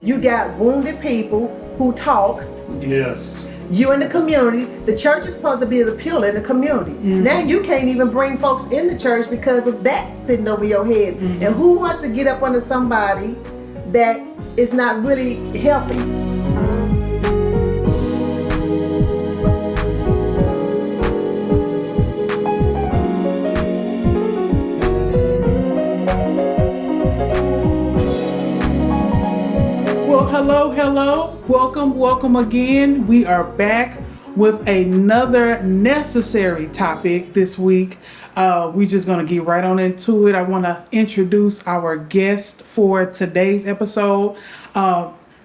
You got wounded people who talks. Yes. You in the community. The church is supposed to be the pillar in the community. Mm-hmm. Now you can't even bring folks in the church because of that sitting over your head. Mm-hmm. And who wants to get up under somebody that is not really helping? Hello. Welcome again. We are back with another necessary topic this week. We're just going to get right on into it. I want to introduce our guest for today's episode,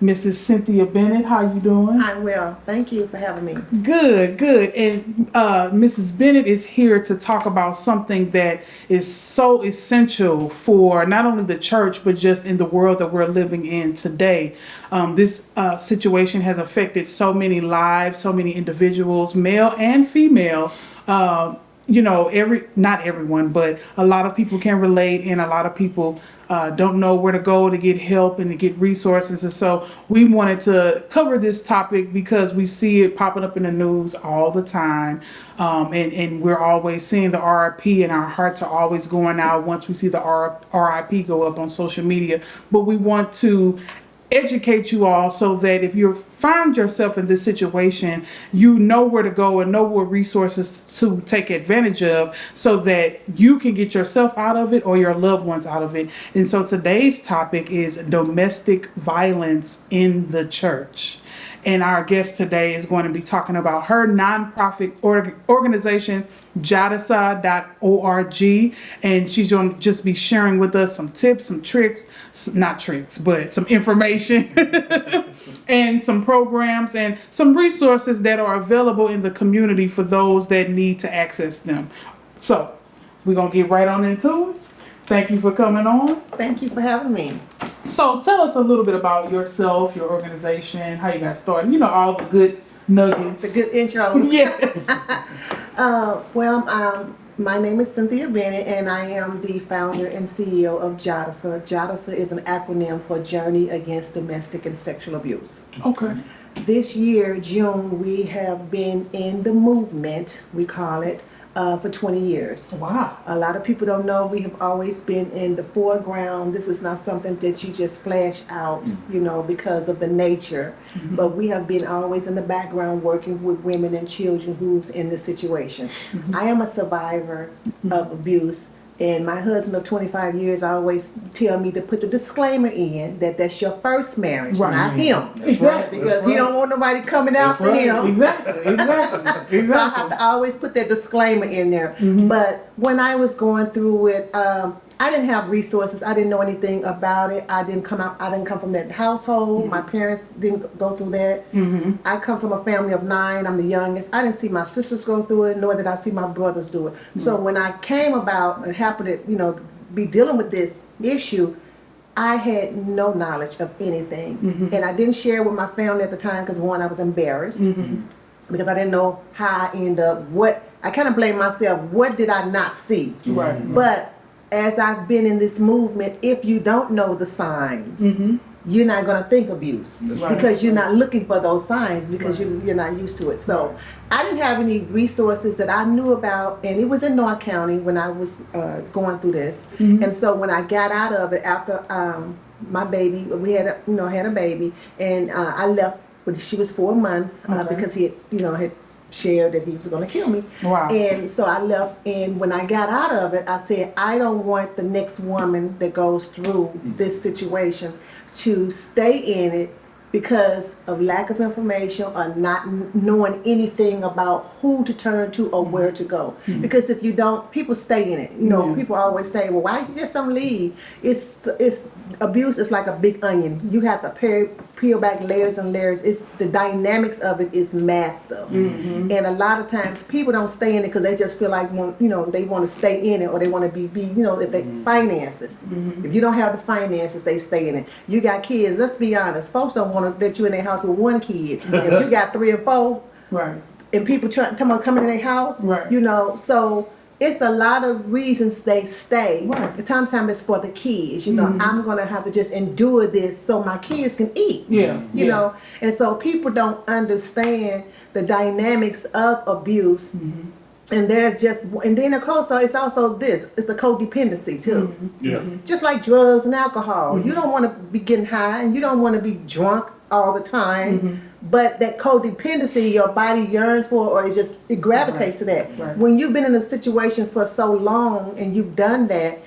Mrs. Cynthia Bennett. How you doing? I'm well. Thank you for having me. Good. And Mrs. Bennett is here to talk about something that is so essential for not only the church, but just in the world that we're living in today. This situation has affected so many lives, so many individuals, male and female. Not everyone, but a lot of people can relate, and a lot of people don't know where to go to get help and to get resources. And so we wanted to cover this topic because we see it popping up in the news all the time. And we're always seeing the RIP, and our hearts are always going out once we see the RIP go up on social media. But we want to educate you all so that if you find yourself in this situation, you know where to go and know what resources to take advantage of so that you can get yourself out of it or your loved ones out of it. And so today's topic is domestic violence in the church. And our guest today is going to be talking about her nonprofit organization, JADASA.org. And she's going to just be sharing with us some tips, some tricks, not tricks, but some information and some programs and some resources that are available in the community for those that need to access them. So we're going to get right on into it. Thank you for coming on. Thank you for having me. So tell us a little bit about yourself, your organization, how you got started, all the good nuggets. The good intros. Yes. My name is Cynthia Bennett, and I am the founder and CEO of JADASA. JADASA is an acronym for Journey Against Domestic and Sexual Abuse. Okay. This year, June, we have been in the movement, we call it, for 20 years. Wow. A lot of people don't know we have always been in the foreground. This is not something that you just flash out, because of the nature. Mm-hmm. But we have been always in the background working with women and children who's in this situation. Mm-hmm. I am a survivor of abuse. And my husband of 25 years always tell me to put the disclaimer in that that's your first marriage, right. Not him. Exactly. Because he don't want nobody coming after him. Exactly. So I have to always put that disclaimer in there. Mm-hmm. But when I was going through it, I didn't have resources. I didn't know anything about it. I didn't come from that household. Mm-hmm. My parents didn't go through that. Mm-hmm. I come from a family of 9. I'm the youngest. I didn't see my sisters go through it, nor did I see my brothers do it. Mm-hmm. So when I came about and happened to, be dealing with this issue, I had no knowledge of anything. Mm-hmm. And I didn't share with my family at the time because, one, I was embarrassed. Mm-hmm. Because I didn't know how I ended up. I kind of blame myself. What did I not see? Right. But as I've been in this movement, if you don't know the signs, mm-hmm. you're not going to think abuse. Right. Because you're not looking for those signs because right. you're not used to it. So I didn't have any resources that I knew about, and it was in North County when I was going through this. Mm-hmm. And so when I got out of it after my baby, we had a baby, and I left when she was 4 months because he had shared that he was going to kill me. Wow. And so I left, and when I got out of it, I said, I don't want the next woman that goes through this situation to stay in it because of lack of information or not knowing anything about who to turn to or where to go. Mm-hmm. Because if you don't, people stay in it. People always say, well, why you just don't leave? It's abuse is like a big onion. You have to peel back layers and layers. The dynamics of it is massive. Mm-hmm. And a lot of times people don't stay in it because they just feel like, they want to stay in it or they want to be if they finances. Mm-hmm. If you don't have the finances, they stay in it. You got kids, let's be honest. Folks don't want to let you in their house with one kid. If you got 3 or 4, right. and people come in their house, right. So it's a lot of reasons they stay. Right. The sometimes it's for the kids. You know, I'm gonna have to just endure this so my kids can eat. Yeah. You know, and so people don't understand the dynamics of abuse. And there's just, and then of course, so it's also this, it's the codependency too. Yeah. Just like drugs and alcohol. You don't want to be getting high and you don't want to be drunk all the time. But that codependency, your body yearns for, or it gravitates to that. Right. When you've been in a situation for so long and you've done that,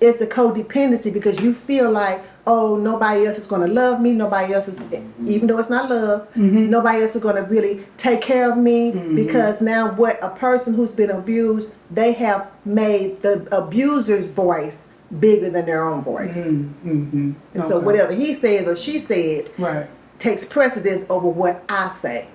it's a codependency because you feel like, oh, nobody else is going to love me. Nobody else is, even though it's not love, nobody else is going to really take care of me because now what a person who's been abused, they have made the abuser's voice bigger than their own voice. And so whatever he says or she says takes precedence over what I say.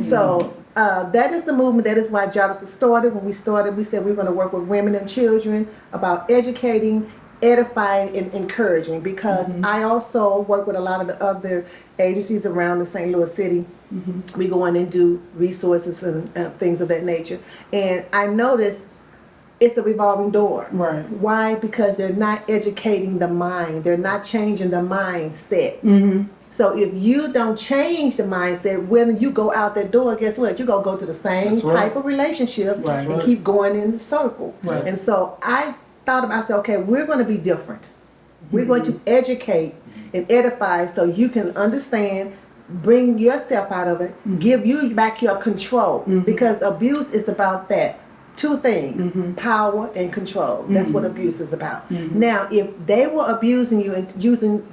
So that is the movement. That is why JADASA started. When we started, we said we were going to work with women and children about educating, edifying, and encouraging, because I also work with a lot of the other agencies around the St. Louis city. We go in and do resources and things of that nature. And I noticed it's a revolving door. Right. Why? Because they're not educating the mind. They're not changing the mindset. So if you don't change the mindset, when you go out that door, guess what? You're going to go to the same type of relationship and keep going in the circle. And so I thought about, I said, okay, we're going to be different. We're going to educate and edify so you can understand, bring yourself out of it, give you back your control. Because abuse is about that. Two things, power and control. That's what abuse is about. Now, if they were abusing you and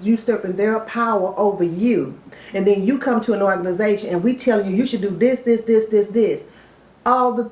usurping their power over you, and then you come to an organization and we tell you should do this, only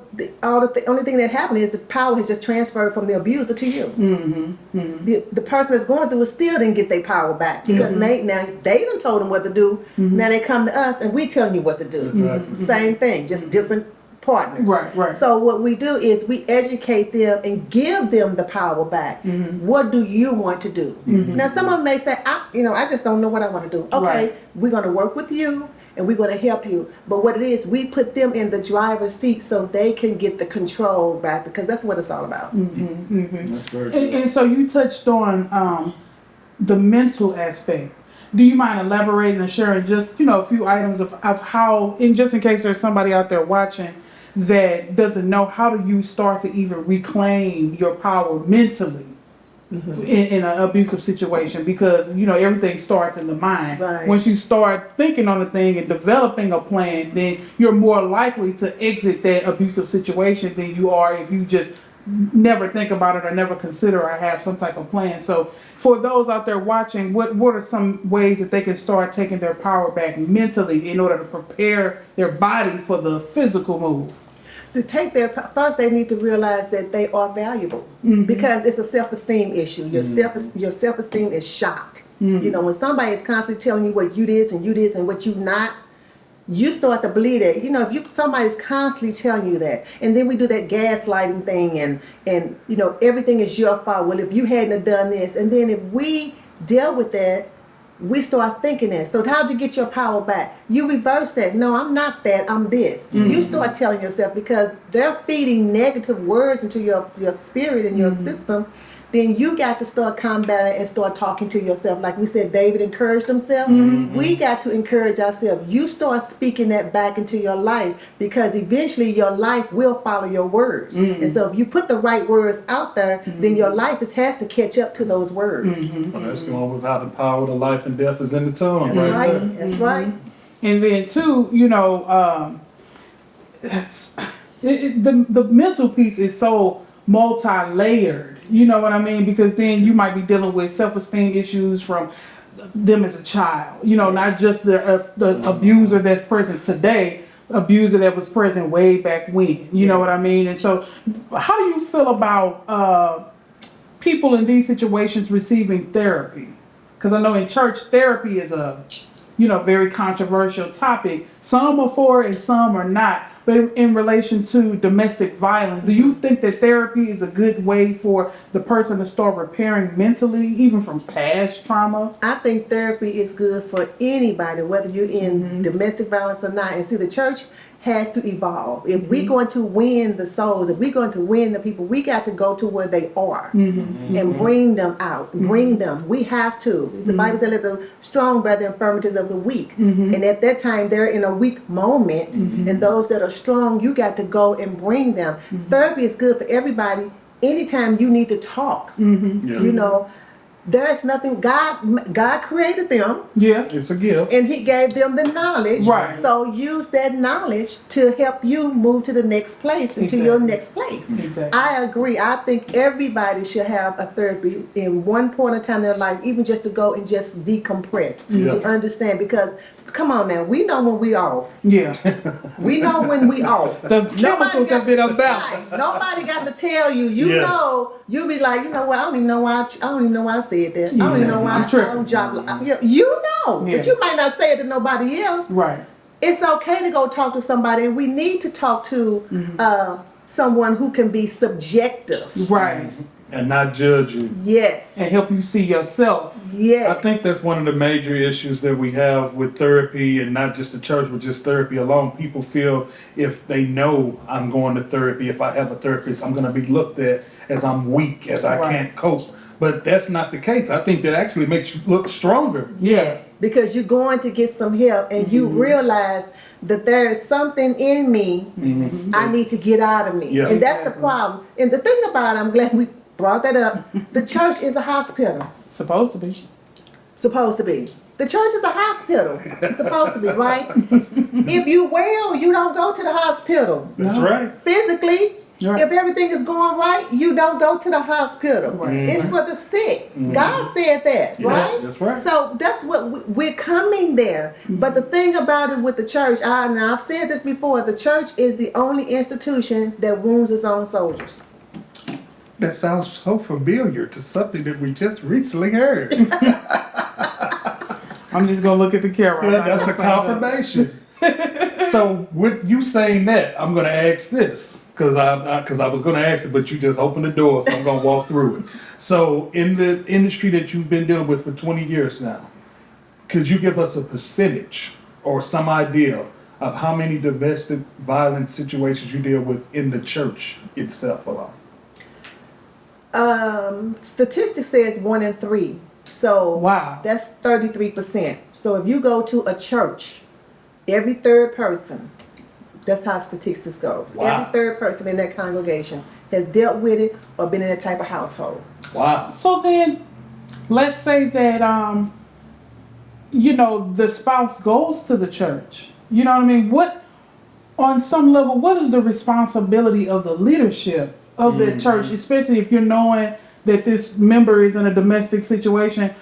thing that happened is the power has just transferred from the abuser to you. The person that's going through it still didn't get their power back because they done told them what to do. Now they come to us and we telling you what to do. Exactly. Same thing, just different partners. So what we do is we educate them and give them the power back. What do you want to do? Now some of them may say, I just don't know what I want to do. Okay, we're going to work with you and we're going to help you. But what it is, we put them in the driver's seat so they can get the control back, because that's what it's all about. That's very good. And so you touched on the mental aspect. Do you mind elaborating and sharing just, a few items of how, and just in case there's somebody out there watching that doesn't know, how do you start to even reclaim your power mentally in an abusive situation? Because, everything starts in the mind. Once you start thinking on a thing and developing a plan, then you're more likely to exit that abusive situation than you are if you just never think about it or never consider or have some type of plan. So for those out there watching, what are some ways that they can start taking their power back mentally in order to prepare their body for the physical move? To take first they need to realize that they are valuable, because it's a self-esteem issue. Your self-esteem is shot. When somebody is constantly telling you what you this and what you not, you start to believe that. If somebody's constantly telling you that, and then we do that gaslighting thing, and everything is your fault. Well, if you hadn't done this, and then if we deal with that, we start thinking that. So how to get your power back? You reverse that. No, I'm not that. I'm this. You start telling yourself, because they're feeding negative words into your spirit and your system. Then you got to start combating and start talking to yourself. Like we said, David encouraged himself. We got to encourage ourselves. You start speaking that back into your life, because eventually your life will follow your words. And so if you put the right words out there, then your life has to catch up to those words. Well, that's going with how the power of life and death is in the tongue. That's right. There. That's right. And then too, the mental piece is so multi-layered. You know what I mean? Because then you might be dealing with self-esteem issues from them as a child. Not just the abuser that's present today, abuser that was present way back when. You know what I mean? And so, how do you feel about people in these situations receiving therapy? Because I know in church, therapy is a very controversial topic. Some are for it and some are not. But in relation to domestic violence, do you think that therapy is a good way for the person to start repairing mentally, even from past trauma? I think therapy is good for anybody, whether you're in domestic violence or not. And see, the church has to evolve. If we're going to win the souls, if we're going to win the people, we got to go to where they are and bring them out, bring them. We have to. The Bible said, let the strong bear the infirmities of the weak. And at that time, they're in a weak moment. And those that are strong, you got to go and bring them. Therapy is good for everybody. Anytime you need to talk, you know, there's nothing. God created them. Yeah. It's a gift. And he gave them the knowledge. Right. So use that knowledge to help you move to the next place and to your next place. Exactly. I agree. I think everybody should have a therapy in one point of time in their life, even just to go and just decompress, to understand. Because come on now, we know when we off. Yeah. We know when we off. The chemicals have been unbalanced. Nobody got to tell you. You know, you'll be like, you know what? I don't even know why. I don't even know why I said that. I don't even know why I don't job. You know, but you might not say it to nobody else. Right. It's okay to go talk to somebody, and we need to talk to someone who can be subjective. Right. And not judge you. Yes. And help you see yourself. Yes. I think that's one of the major issues that we have with therapy, and not just the church, but just therapy alone. People feel if they know I'm going to therapy, if I have a therapist, I'm going to be looked at as I'm weak, as I can't cope. But that's not the case. I think that actually makes you look stronger. Yes. Because you're going to get some help, and you realize that there is something in me I need to get out of me. Yeah. And that's the problem. And the thing about it, I'm glad we brought that up. The church is a hospital. Supposed to be. Supposed to be. The church is a hospital. It's supposed to be, right? If you well, you don't go to the hospital. That's right. Physically, Right. if everything is going right, you don't go to the hospital. Right. It's for the sick. God said that, Yeah, right? that's right. So that's what we're coming there. But the thing about it with the church, and I've said this before, the church is the only institution that wounds its own soldiers. That sounds so familiar to something that we just recently heard. I'm just gonna look at the camera. Yeah, that's a confirmation. So with you saying that, I'm gonna ask this because I was gonna ask it, but you just opened the door, so I'm gonna walk through it. So in the industry that you've been dealing with for 20 years now, could you give us a percentage or some idea of how many domestic violence situations you deal with in the church itself alone? Statistics says 1 in 3. So Wow. that's 33%. So if you go to a church, every third person, that's how statistics goes. Wow. Every third person in that congregation has dealt with it or been in that type of household. Wow. So then, let's say that you know, the spouse goes to the church. You know what I mean? What, on some level, what is the responsibility of the leadership of the church, especially if you're knowing that this member is in a domestic situation?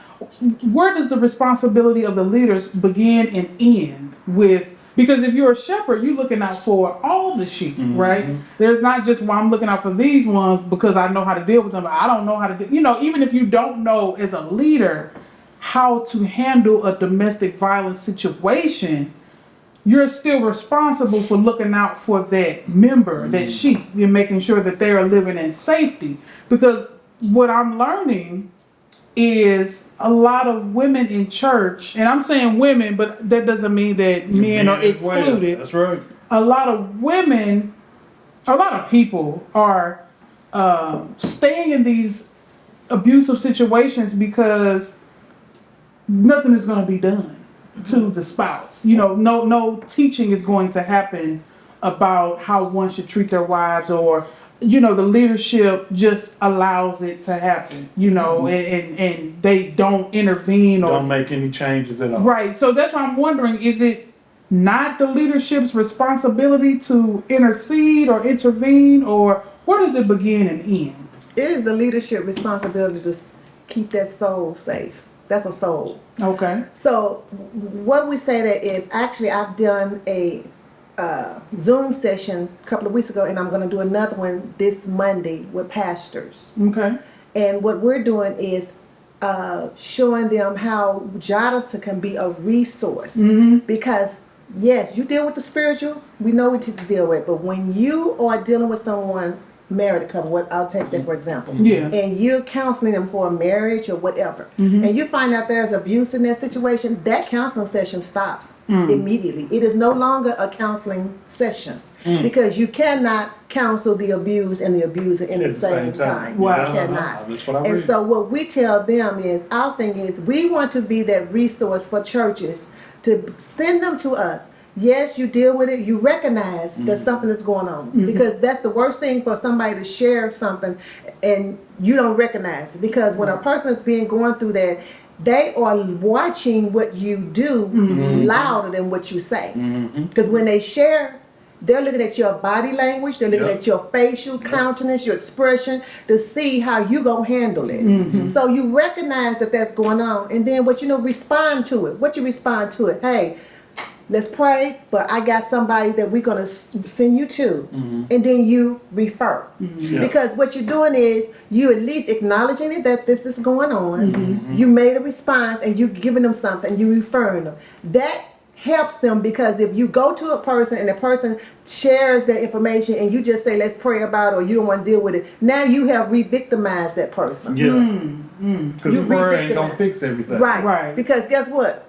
Where does the responsibility of the leaders begin and end with? Because if you're a shepherd, you're looking out for all the sheep, right? There's not just, well, I'm looking out for these ones because I know how to deal with them, but I don't know how to do, you know, even if you don't know as a leader how to handle a domestic violence situation, you're still responsible for looking out for that member, that sheep. You're making sure that they are living in safety. Because what I'm learning is a lot of women in church, and I'm saying women, but that doesn't mean that men are as well. excluded. That's right. A lot of women, a lot of people are staying in these abusive situations because nothing is going to be done to the spouse. You know, no teaching is going to happen about how one should treat their wives, or, you know, the leadership just allows it to happen, you know, and they don't intervene or Don't make any changes at all. right. So that's why I'm wondering, is it not the leadership's responsibility to intercede or intervene, or where does it begin and end? It is the leadership responsibility to keep that soul safe. That's a soul. Okay. So what we say that is, actually I've done a Zoom session a couple of weeks ago, and I'm going to do another one this Monday with pastors. Okay. And what we're doing is showing them how JADASA can be a resource. Because yes, you deal with the spiritual, we know what to deal with, but when you are dealing with someone married couple, I'll take that for example. Yeah. And you're counseling them for a marriage or whatever, and you find out there's abuse in that situation, that counseling session stops immediately. It is no longer a counseling session because you cannot counsel the abused and the abuser in the same time. Wow. You cannot. That's what I And read. so what we tell them is, our thing is, we want to be that resource for churches to send them to us. Yes, you deal with it. You recognize that something is going on, because that's the worst thing for somebody to share something and you don't recognize it. Because when a person is going through that, they are watching what you do louder than what you say. Because when they share, they're looking at your body language, they're looking at your facial countenance, your expression, to see how you gonna handle it. So you recognize that that's going on, and then respond to it. What you respond to it? Hey, let's pray, but I got somebody that we're gonna send you to, and then you refer. Because what you're doing is you at least acknowledging it, that this is going on. You made a response, and you giving them something, you referring them. That helps them, because if you go to a person and the person shares their information and you just say let's pray about it, or you don't want to deal with it, now you have re-victimized that person. Because You the prayer ain't re-victimize. gonna fix everything. Right. Because guess what?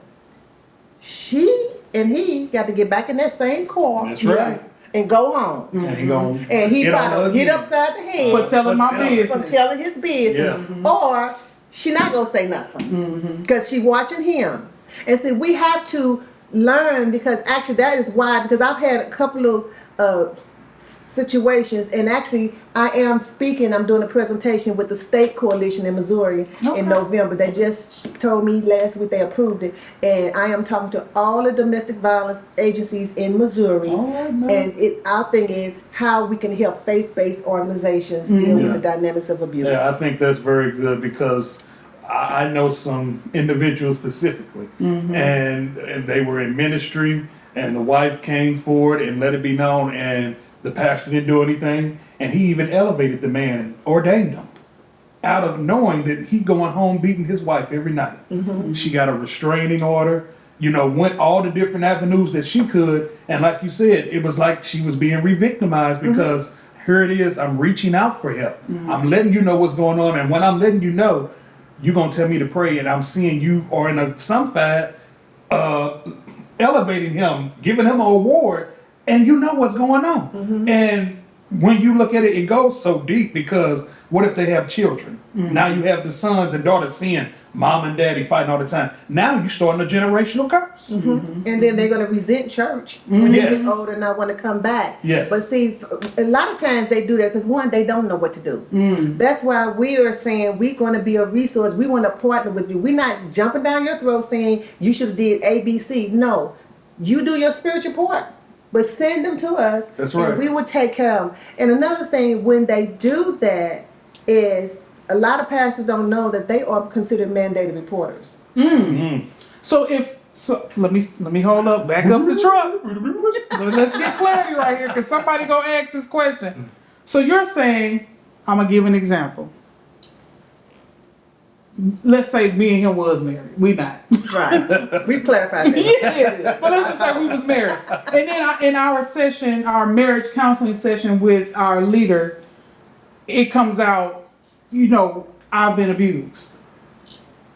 She and he got to get back in that same car That's right. and go home. And he gonna And he get on probably hit again. upside the head For telling my Tell her. business. from telling his business, or she not gonna say nothing because she watching him. And see, we have to learn, because actually that is why, because I've had a couple of situations, and actually I am speaking, I'm doing a presentation with the state coalition in Missouri in November. They just told me last week they approved it, and I am talking to all the domestic violence agencies in Missouri. And our thing is how we can help faith-based organizations deal with the dynamics of abuse. Yeah, I think that's very good, because I know some individuals specifically, and they were in ministry, and the wife came forward and let it be known, and the pastor didn't do anything, and he even elevated the man, ordained him, out of knowing that he going home beating his wife every night. She got a restraining order, went all the different avenues that she could, and like you said, it was like she was being re-victimized, because here it is, I'm reaching out for help. I'm letting you know what's going on, and when I'm letting you know, you're going to tell me to pray, and I'm seeing you are in some fad, elevating him, giving him an award, and you know what's going on. And when you look at it, it goes so deep, because what if they have children? Now you have the sons and daughters seeing mom and daddy fighting all the time. Now you're starting a generational curse. And then they're going to resent church when they get older and not want to come back. Yes. But see, a lot of times they do that because, one, they don't know what to do. That's why we are saying we're going to be a resource. We want to partner with you. We're not jumping down your throat saying you should have did A, B, C. No. You do your spiritual part, but send them to us. That's right. And we will take care of them. And another thing, when they do that, is a lot of pastors don't know that they are considered mandated reporters. So let me hold up, back up the truck. Let's get clarity right here, because somebody gonna ask this question. So you're saying, I'm gonna give an example. Let's say me and him was married. We not. Right. We've clarified that. Yeah, but let's just say we was married. And then in our session, our marriage counseling session with our leader, it comes out, I've been abused.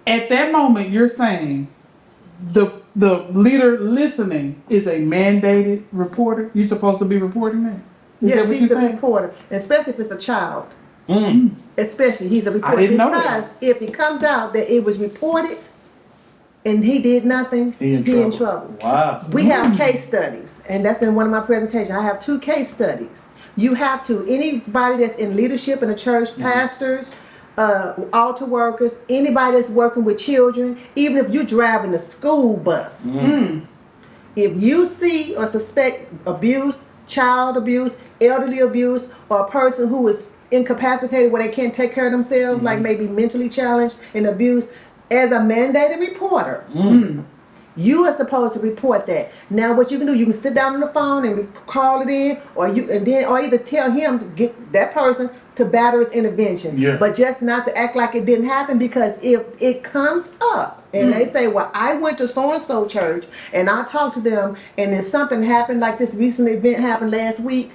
At that moment, you're saying the leader listening is a mandated reporter. You're supposed to be reporting that. Is Yes, that what he's you're a saying? reporter, especially if it's a child. Especially, he's a reporter. didn't know Because that. if it comes out that it was reported and he did nothing, he in trouble. Wow. We have case studies, and that's in one of my presentations. I have 2 case studies. You have to, anybody that's in leadership in the church, pastors, altar workers, anybody that's working with children, even if you're driving a school bus, if you see or suspect abuse, child abuse, elderly abuse, or a person who is incapacitated where they can't take care of themselves, like maybe mentally challenged and abused, as a mandated reporter, you are supposed to report that. Now, what you can do, you can sit down on the phone and call it in, or either tell him to get that person to batter's intervention. Yeah. But just not to act like it didn't happen, because if it comes up and they say, well, I went to so-and-so church and I talked to them and then something happened, like this recent event happened last week,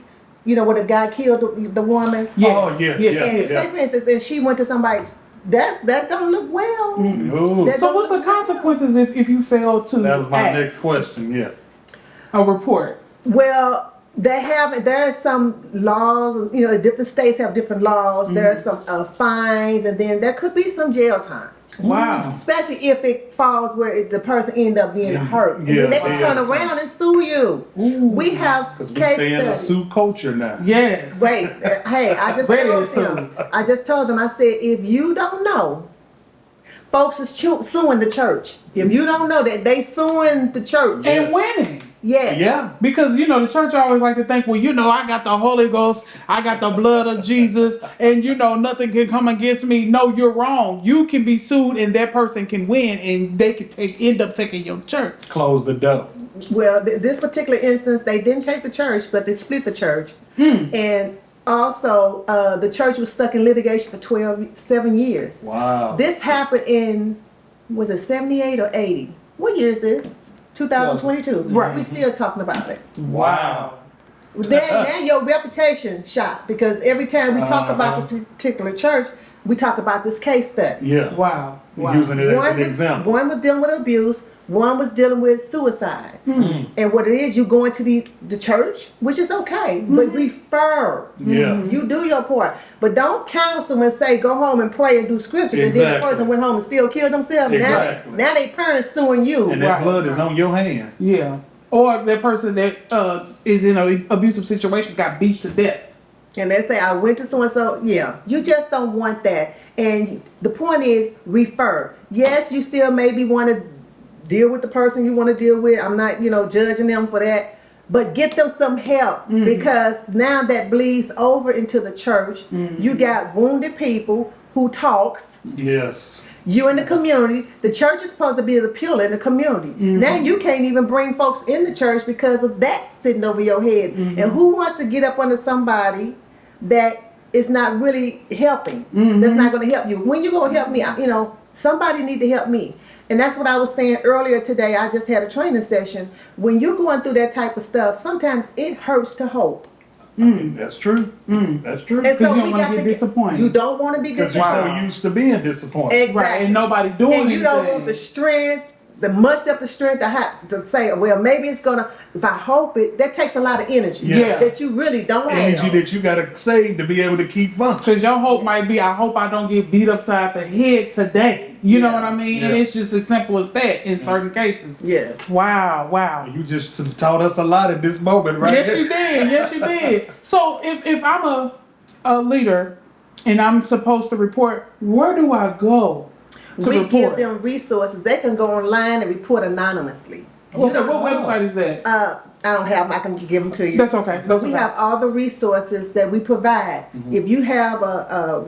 where the guy killed the woman. Yes. Oh, yeah, yes. yeah. And say for instance, and she went to somebody, that don't look well. Ooh, That So don't what's the look well. consequences if you fail to that was my act next question, yeah. a report? Well, there are some laws, different states have different laws. There are some fines, and then there could be some jail time. Wow. Especially if it falls where the person end up being hurt. And then they can Yeah, turn yeah. around and sue you. We have Because we case stay in the studies. suit culture now. Yes. Wait, hey, I just Ready told to them. I just told them, I said, if you don't know, folks is suing the church. If you don't know that they suing the church. And winning. Yes. Yeah. Because, the church always like to think, well, I got the Holy Ghost, I got the blood of Jesus, and, nothing can come against me. No, you're wrong. You can be sued and that person can win and they can end up taking your church. Close the door. Well, this particular instance, they didn't take the church, but they split the church. And also, the church was stuck in litigation for 7 years. Wow. This happened in, was it 78 or 80? What year is this? 2022. Right. We still talking about it. Wow. Now your reputation shot, because every time we talk about this particular church, we talk about this case study. Yeah. Wow. Using it as an example. One was dealing with abuse, one was dealing with suicide. And what it is, you go into the church, which is okay, but refer. Yeah. You do your part. But don't counsel and say, go home and pray and do scriptures. And then the Exactly. person went home and still killed themselves. Exactly. Now they parents suing you. And that Right. blood is on your hand. Yeah. Or that person that is in an abusive situation got beat to death. And they say, I went to so-and-so. Yeah, you just don't want that. And the point is, refer. Yes, you still maybe want to deal with the person you want to deal with. I'm not, judging them for that. But get them some help, because now that bleeds over into the church. You got wounded people who talks. Yes. You in the community. The church is supposed to be the pillar in the community. Now you can't even bring folks in the church because of that sitting over your head. And who wants to get up under somebody that is not really helping? That's not going to help you. When you going to help me? Somebody need to help me. And that's what I was saying earlier today. I just had a training session. When you're going through that type of stuff, sometimes it hurts to hope. That's true. That's true. And so you don't we wanna got get to disappointed. You don't want to be Because you're disappointed. so used to being disappointed. Exactly. Right. And nobody doing And anything. you don't want the strength, the much of the strength to have to say, well, maybe it's gonna. If I hope it, that takes a lot of energy. Yeah. That you really don't Energy have. that you gotta save to be able to keep functioning. Because your hope might be, I hope I don't get beat upside the head today. You know what I mean? And Yeah. it's just as simple as that in certain cases. Yes. Wow, wow. You just taught us a lot in this moment, right? Yes, you did. Yes, you did. So if I'm a leader and I'm supposed to report, where do I go to We report? give them resources. They can go online and report anonymously. Okay, what website is that? I don't have. I can give them to you. That's okay. That's We okay. have all the resources that we provide. If you have a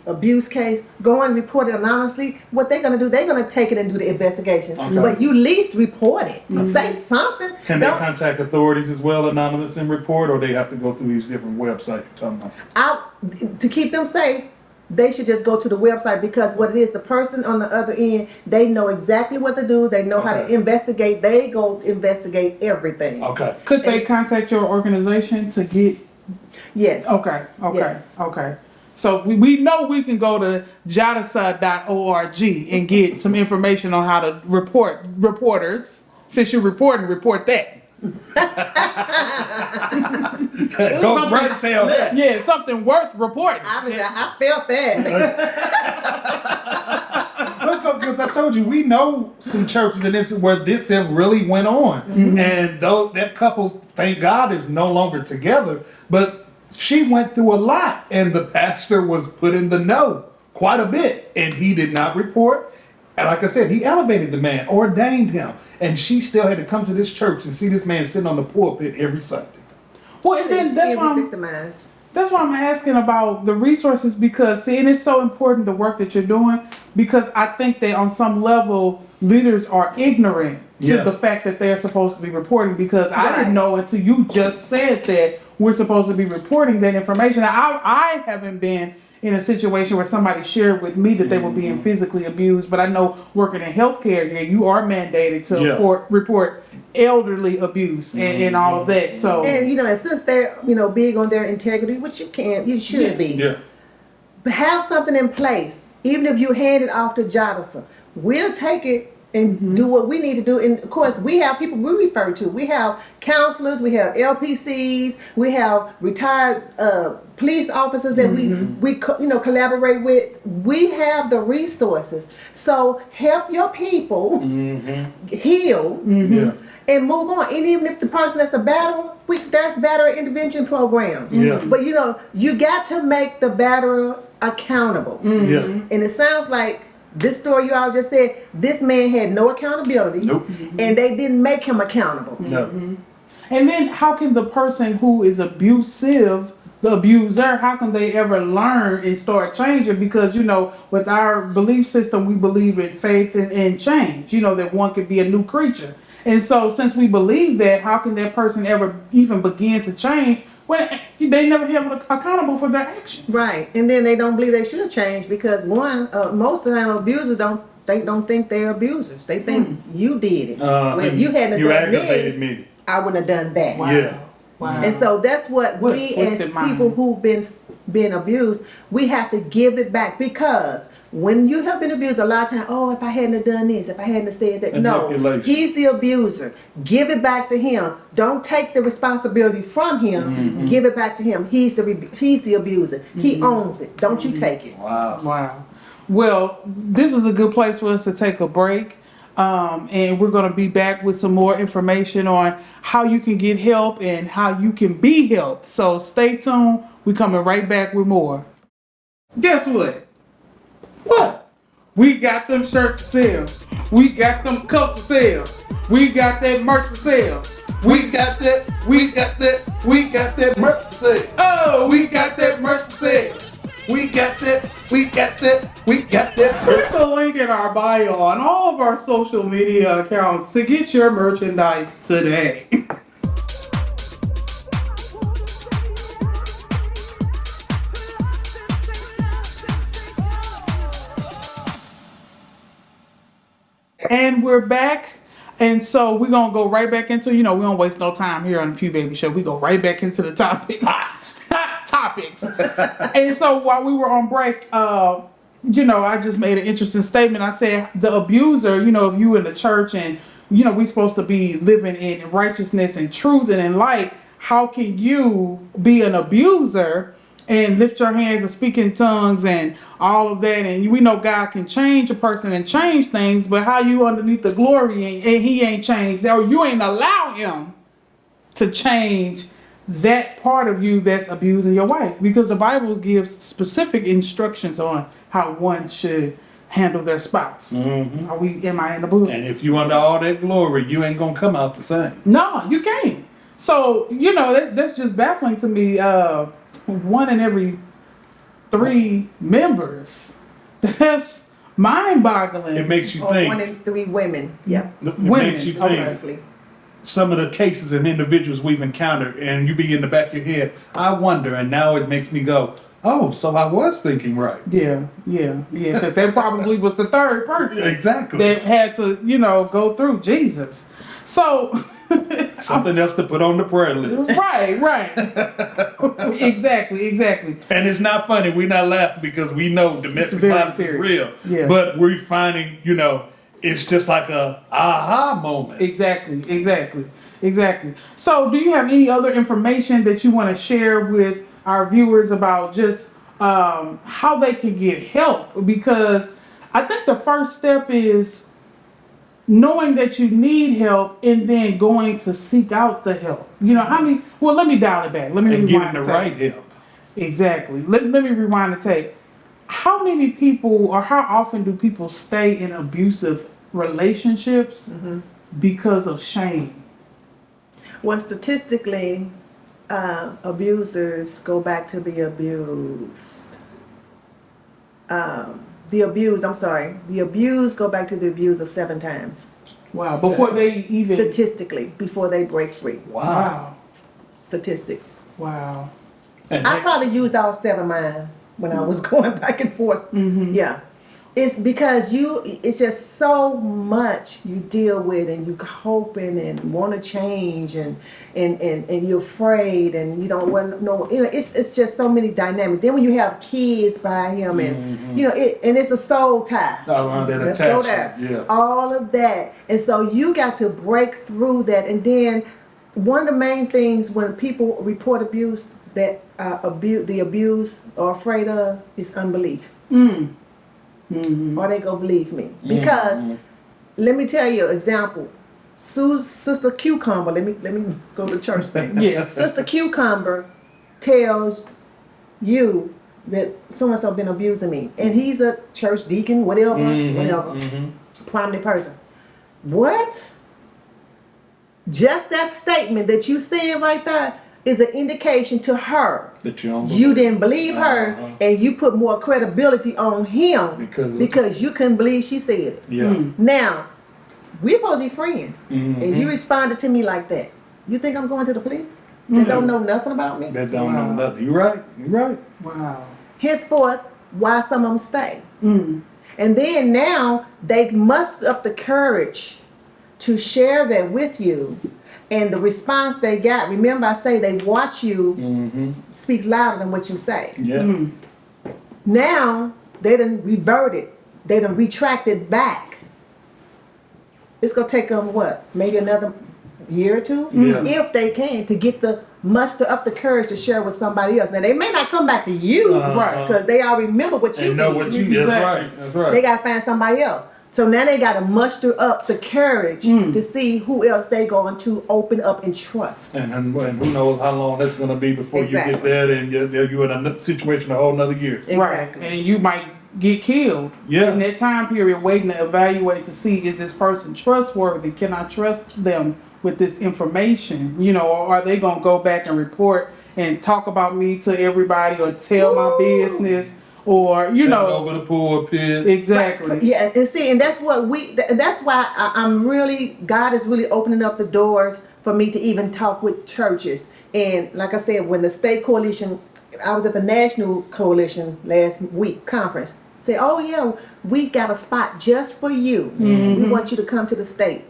abuse case, go and report it anonymously. What they're gonna do? They're gonna take it and do the investigation. Okay. But you at least report it. Say something. Can they Don't- contact authorities as well, anonymous, and report, or they have to go through these different websites you're talking about? To keep them safe, they should just go to the website, because what it is, the person on the other end, they know exactly what to do. They know how to Okay. investigate. They go investigate everything. Okay. Could they It's- contact your organization to get? Yes. Okay. Okay. Yes. Okay. So we know we can go to JADASA.org and get some information on how to report reporters. Since you're reporting, report that. Go right tell that. Yeah, something worth reporting. I felt that. Look, because I told you, we know some churches and this where this have really went on. And though that couple, thank God, is no longer together, but she went through a lot, and the pastor was put in the know quite a bit, and he did not report. And like I said, he elevated the man, ordained him, and she still had to come to this church and see this man sitting on the pulpit every Sunday. Well, and then that's why victimized. That's why I'm asking about the resources, because and it's so important, the work that you're doing, because I think that on some level leaders are ignorant to Yeah. the fact that they're supposed to be reporting, because I Right. didn't know until you just said that we're supposed to be reporting that information. I haven't been in a situation where somebody shared with me that they were being physically abused, but I know working in healthcare, yeah, you are mandated to report elderly abuse and all of that. So, And and since they're big on their integrity, which you should be. Yeah. But have something in place. Even if you hand it off to JADASA, we'll take it and do what we need to do. And of course, we have people we refer to. We have counselors, we have LPCs, we have retired police officers that we collaborate with. We have the resources. So help your people heal. Yeah. And move on. And even if the person that's a batterer, there's batterer intervention programs. Yeah. But you got to make the batterer accountable. Yeah. And it sounds like this story you all just said, this man had no accountability. Nope. And they didn't make him accountable. No. and then how can the person who is abusive, the abuser, how can they ever learn and start changing? Because, with our belief system, we believe in faith and change, that one could be a new creature. And so since we believe that, how can that person ever even begin to change when they never held accountable for their actions? Right. And then they don't believe they should change because most of the time abusers don't think they're abusers. They think you did it. Well, if you hadn't you done aggravated this, me. I wouldn't have done that. Wow. Yeah. Wow. And so that's what What a we as twisted mind. people who've been abused, we have to give it back, because when you have been abused, a lot of times, if I hadn't have done this, if I hadn't have said that. No, Manipulation. he's the abuser. Give it back to him. Don't take the responsibility from him. Give it back to him. He's the abuser. He owns it. Don't you take it. Wow. Wow. Well, this is a good place for us to take a break. And we're going to be back with some more information on how you can get help and how you can be helped. So stay tuned. We're coming right back with more. Guess what? What? We got them shirts for sale. We got them cups for sale. We got that merch for sale. We got that merch for sale. Oh, we got that merch for sale. We got that Click the link in our bio on all of our social media accounts to get your merchandise today. And we're back. And so we're going to go right back into, we don't waste no time here on the Pew Baby Show. We go right back into the topics. Hot topics. And so while we were on break, I just made an interesting statement. I said the abuser, if you in the church and, we're supposed to be living in righteousness and truth and in light, how can you be an abuser and lift your hands and speak in tongues and all of that? And we know God can change a person and change things, but how you underneath the glory and he ain't changed, or you ain't allow him to change that part of you that's abusing your wife? Because the Bible gives specific instructions on how one should handle their spouse. Am I in the book? And if you under all that glory, you ain't gonna come out the same. No, you can't. So, that's just baffling to me. 1 in every 3 members. That's mind-boggling. It makes you Or think. 1 in 3 women. Yeah. It Women, makes you okay. think. Correctly. Some of the cases and individuals we've encountered, and you be in the back of your head, I wonder, and now it makes me go, oh, so I was thinking right. Yeah, because that probably was the third person Exactly. that had to, go through Jesus. So, Something else to put on the prayer list. right. Exactly. And it's not funny. We're not laughing because we know domestic very violence is serious. real. Yeah. But we're finding, it's just like a aha moment. Exactly. So, do you have any other information that you want to share with our viewers about just how they can get help? Because I think the first step is knowing that you need help and then going to seek out the help. Let me dial it back. Let me And rewind getting the tape. right help. Exactly. Let me rewind the tape. How many people, or how often do people stay in abusive relationships because of shame? Well, statistically, abusers go back to the abused. The abused go back to the abuser 7 times. Wow. Before they even. Statistically, before they break free. Wow. Statistics. Wow. And I probably used all 7 minds. when I was going back and forth. Yeah. It's because it's just so much you deal with, and you hoping and want to change, and you're afraid, and you don't want to know, it's just so many dynamics. Then when you have kids by him, and and it's a soul tie. Let's go there. Yeah. All of that. And so you got to break through that. And then one of the main things when people report abuse that the abuse are afraid of is unbelief. Or they go believe me. Because let me tell you an example. Sister Cucumber, let me go to church thing. Yeah. Sister Cucumber tells you that so-and-so been abusing me. And he's a church deacon, whatever, prominent person. What? Just that statement that you said right there is an indication to her that you didn't believe her, and you put more credibility on him because you couldn't believe she said it. Yeah. Now, we're supposed to be friends, and you responded to me like that. You think I'm going to the police? They don't know nothing about me? They don't know nothing. You're right. You're right. Wow. Henceforth, why some of them stay? And then now they muster up the courage to share that with you. And the response they got, remember I say they watch you speak louder than what you say. Yeah. Now, they done reverted. They done retracted back. It's going to take them, what, maybe another year or two? Yeah. If they can, to get the muster up the courage to share with somebody else. Now, they may not come back to you, Right. because they all remember what you They know did. what you did. That's right. That's right. They got to find somebody else. So now they got to muster up the courage to see who else they going to open up and trust. And who knows how long that's going to be before Exactly. you get there, and you're in a situation a whole nother year. Exactly. Right. And you might get killed in that time period waiting to evaluate to see, is this person trustworthy? Can I trust them with this information? Or are they going to go back and report and talk about me to everybody, or tell my business, or over the pulpit. Exactly. Yeah, and see, and that's what that's why I'm really, God is really opening up the doors for me to even talk with churches. And like I said, when the state coalition, I was at the national coalition last week conference, say, oh yeah, we got a spot just for you. We want you to come to the state.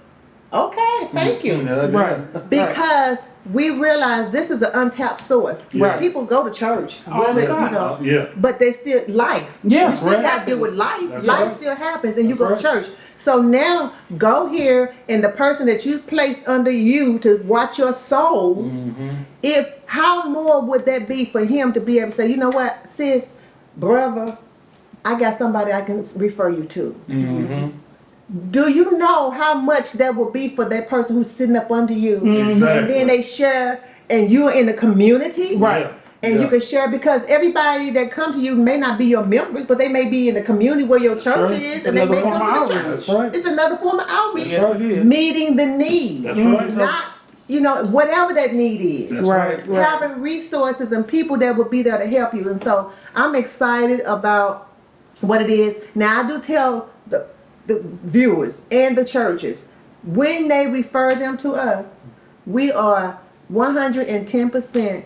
Okay, thank you. Right. Because we realize this is an untapped source. Right. People go to church, All the time. Yeah. but they still life. Yeah, You still got to deal with life. That's Life right. still happens, and you go That's to church. So now go here, and the person that you placed under you to watch your soul. If how more would that be for him to be able to say, you know what, sis, brother, I got somebody I can refer you to. Do you know how much that will be for that person who's sitting up under you? Exactly. And then they share, and you're in the community. Right. And you can share, because everybody that come to you may not be your members, but they may be in the community where your church right. is, It's and they another may form come of to the outreach. church. That's right. It's another form of outreach. Yes, it is. Meeting the need. That's right. Not, whatever that need is. That's Right. Having resources and people that will be there to help you. And so I'm excited about what it is. Now, I do tell the viewers and the churches, when they refer them to us, we are 110%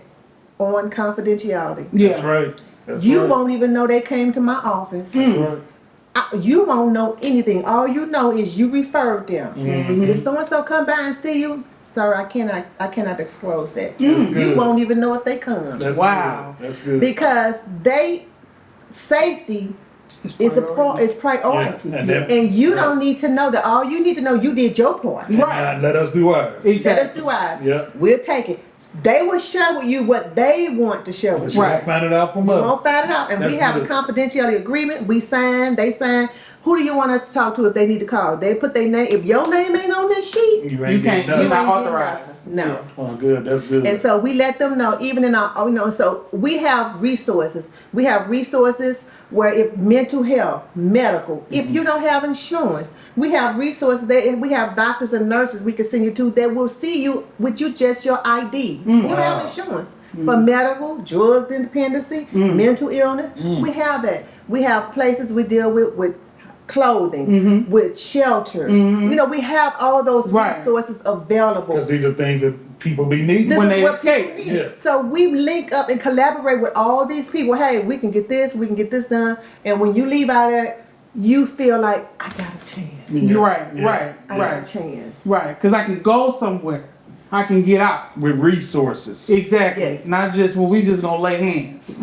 on confidentiality. Yeah. That's right. That's You right. won't even know they came to my office. That's right. You won't know anything. All you know is you referred them. Did so-and-so come by and see you? Sir, I cannot disclose that. That's You good. won't even know if they come. That's Wow. good. That's good. Because safety is priority. Yeah, and And you don't need to know that. All you need to know, you did your part. Right. Let us do ours. Let us do ours. Yeah. We'll take it. They will share with you what they want to share with But you. you won't find it out from We us. won't find it out. And we That's have good. a confidentiality agreement. We sign, they sign. Who do you want us to talk to if they need to call? They put their name. If your name ain't on this sheet, You You ain't can't. getting You're nothing. not ain't getting authorized. nothing. No. Oh, good. That's good. And so we let them know, even in our, so we have resources. We have resources where if mental health, medical, if you don't have insurance, we have resources that we have doctors and nurses we can send you to that will see you with just your ID. We don't have insurance. For medical, drug dependency, mental illness, we have that. We have places we deal with clothing, with shelters. You know, we have all those Right. resources available. Because these are things that people be needing. This When is they what escape. people need. Yeah. So we link up and collaborate with all these people. Hey, we can get this, we can get this done. And when you leave out of there, you feel like, I got a chance. You're right, Yeah. right, I got a right, chance. right. Because I can go somewhere. I can get out. With resources. Exactly. Yes. Not just, well, we just gonna lay hands.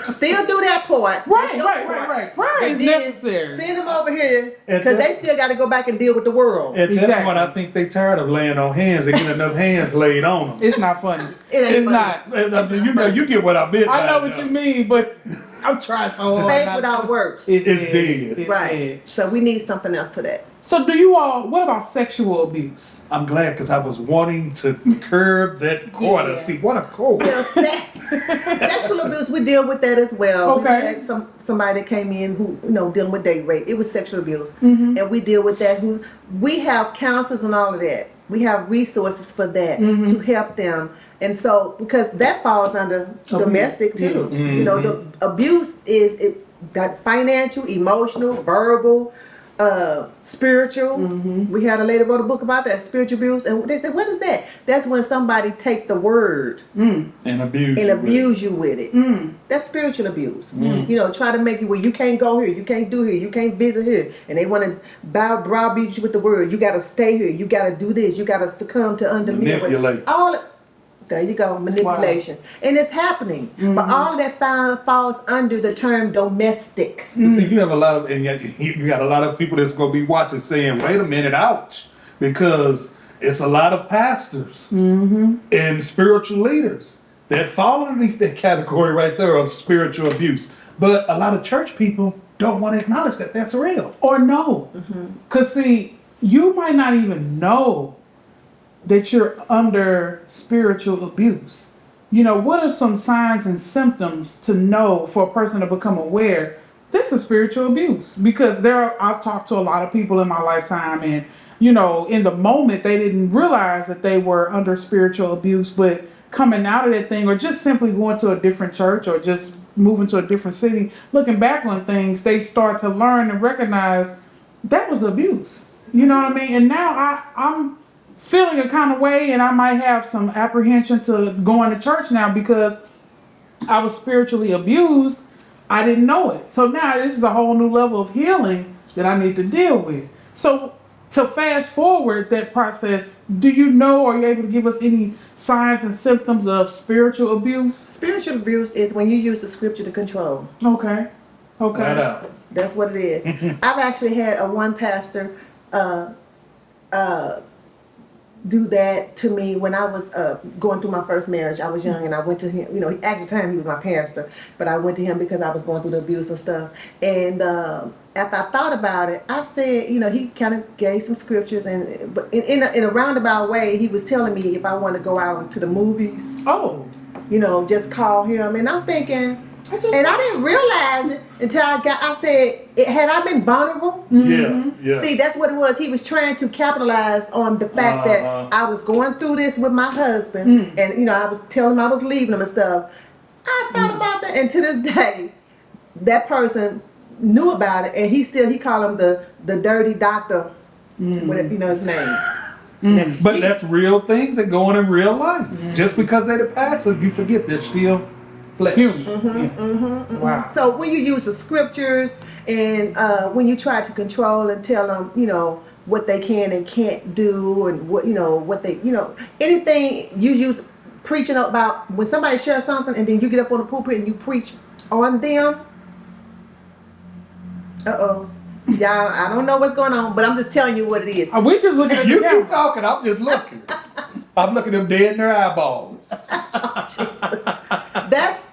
Still do that part. Right, That's your right, part. right, right. Prayer But is then necessary. Send them over here At because that- they still got to go back and deal with the world. At that Exactly. point, I think they tired of laying on hands. They get enough hands laid on them. It's not funny. It ain't It's funny. not. You know, you get what I meant. I know by what that. you mean, but I'm trying so hard. Faith not without to- works. It's dead. It's Right. dead. So we need something else to that. So do you all, what about sexual abuse? I'm glad because I was wanting to curb that corner. Yeah. See, what a cord. Well, sexual abuse, we deal with that as well. Okay. We had somebody that came in who, dealing with date rape. It was sexual abuse. And we deal with that. We have counselors and all of that. We have resources for that to help them. And so, because that falls under domestic too. The abuse is that financial, emotional, verbal, spiritual. We had a lady wrote a book about that, spiritual abuse, and they said, what is that? That's when somebody take the word And abuse. and abuse you with it. That's spiritual abuse. Try to make you where you can't go here, you can't do here, you can't visit here, and they want to browbeat you with the word. You got to stay here, you got to do this, you got to succumb to Manipulate. There you go, manipulation, and it's happening. But all of that falls under the term domestic. See, you have a lot of, and yet you got a lot of people that's going to be watching saying, wait a minute, ouch. Because it's a lot of pastors and spiritual leaders that fall underneath that category right there of spiritual abuse. But a lot of church people don't want to acknowledge that that's real. Or no. Because see, you might not even know that you're under spiritual abuse. What are some signs and symptoms to know for a person to become aware this is spiritual abuse? Because I've talked to a lot of people in my lifetime, and in the moment they didn't realize that they were under spiritual abuse, but coming out of that thing, or just simply going to a different church, or just moving to a different city, looking back on things, they start to learn and recognize that was abuse. You know what I mean? And now I'm feeling a kind of way, and I might have some apprehension to going to church now because I was spiritually abused. I didn't know it. So now this is a whole new level of healing that I need to deal with. So to fast forward that process, do you know, or are you able to give us any signs and symptoms of spiritual abuse? Spiritual abuse is when you use the scripture to control. Okay. Right out. That's what it is. I've actually had one pastor do that to me when I was going through my first marriage. I was young and I went to him. At the time he was my pastor, but I went to him because I was going through the abuse and stuff. And after I thought about it, I said, he kind of gave some scriptures, but in a roundabout way, he was telling me if I want to go out to the movies, Oh. just call him. And I'm thinking. And I didn't realize it until I said, had I been vulnerable? Yeah. See, that's what it was. He was trying to capitalize on the fact that I was going through this with my husband. And, I was telling him I was leaving him and stuff. I thought about that. And to this day, that person knew about it. And he called him the dirty doctor, whatever, his name. But that's real things that go on in real life. Just because they're the pastor, you forget they're still flesh. Wow. So when you use the scriptures and when you try to control and tell them, what they can and can't do, and what they, anything you use preaching about, when somebody shares something and then you get up on the pulpit and you preach on them. Y'all, I don't know what's going on, but I'm just telling you what it is. We just looking at the You camera. keep talking, I'm just looking. I'm looking them dead in their eyeballs.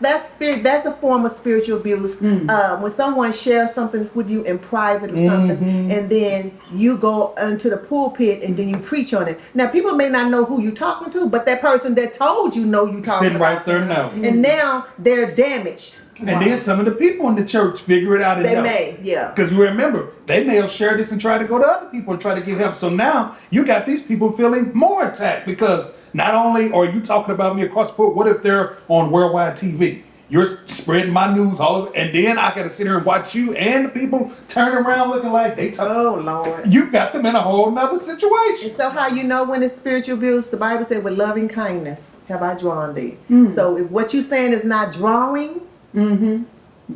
That's spirit. That's a form of spiritual abuse. When someone shares something with you in private or something, and then you go into the pulpit and then you preach on it. Now, people may not know who you're talking to, but that person that told you know you talking Sitting about right there them. now. And now they're damaged. And then some of the people in the church figure it out and They know. may, yeah. Because you remember, they may have shared this and tried to go to other people and try to get help. So now you got these people feeling more attacked because not only are you talking about me across the board, what if they're on worldwide TV? You're spreading my news all over, and then I gotta sit here and watch you and the people turn around looking like they talk. Oh Lord. You got them in a whole nother situation. And so how you know when it's spiritual abuse? The Bible said, with loving kindness have I drawn thee. So if what you saying is not drawing,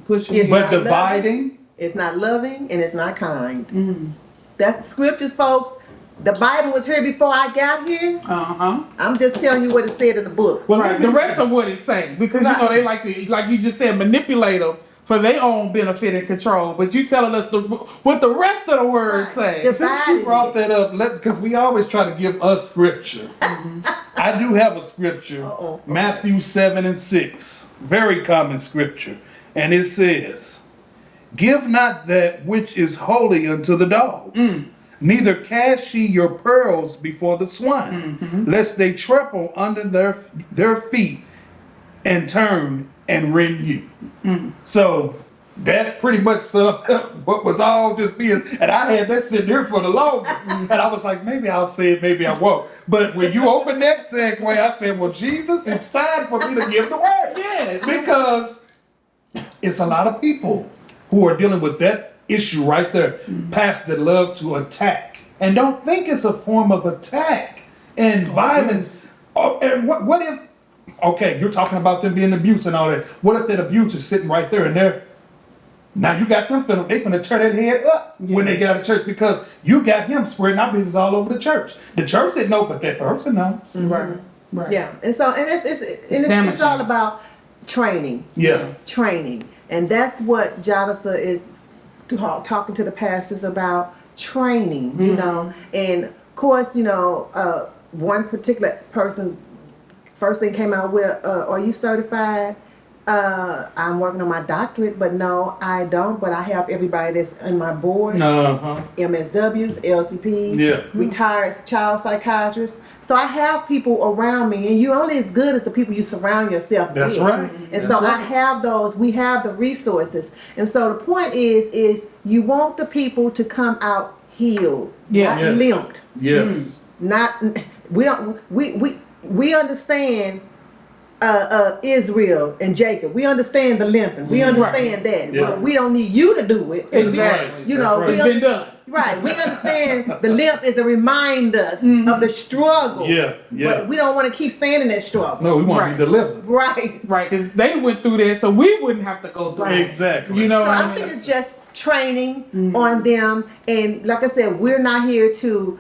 Pushing It's it. But not dividing, it's not loving, and it's not kind. That's the scriptures, folks. The Bible was here before I got here. I'm just telling you what it said in the book. well, Right. The rest of what it's saying, because you know they like to, like you just said, manipulate them for their own benefit and control. But you telling us what the rest of the word say. Just- since you brought that up, because we always try to give us scripture. I do have a scripture, Matthew 7:6, very common scripture, and it says, "Give not that which is holy unto the dogs, neither cast ye your pearls before the swine, lest they trample under their feet and turn and rend you." So that pretty much summed up what was all just being, and I had that sitting here for the longest, and I was like, maybe I'll say it, maybe I won't. But when you open that segue, I said, well, Jesus, it's time for me to give the word. Yeah. Because it's a lot of people who are dealing with that issue right there. Pastors that love to attack and don't think it's a form of attack and violence. Oh, and what if, okay, you're talking about them being abused and all that. What if that abuse is sitting right there and they're, now you got them they finna tear that head up when they get out of church, because you got him spreading our business all over the church. The church didn't know, but that person knows. Right. Yeah, and so it's all about training. Yeah. Training, and that's what JADASA is talking to the pastors about, training. You know, and of course, you know, one particular person first thing came out with, "Are you certified?" I'm working on my doctorate, but no, I don't. But I have everybody that's in my board, MSWs, LCP, Yeah. retired child psychiatrists. So I have people around me, and you're only as good as the people you surround yourself That's with. right. And That's so I right. have those. We have the resources, and so the point is you want the people to come out healed, Yeah. not Yes. limped. Yes. Not we understand Israel and Jacob. We understand the limping. We understand that. Yeah. But we don't need you to do it. Exactly. You know, That's we right. It's been done. Right. We understand the limp is to remind us of the struggle. Yeah. Yeah. But we don't want to keep staying in that struggle. No, we want to Right. be delivered. Right. Right. Because they went through that, so we wouldn't have to go through it. Exactly. You know So what I I mean? think it's just training on them. And like I said, we're not here to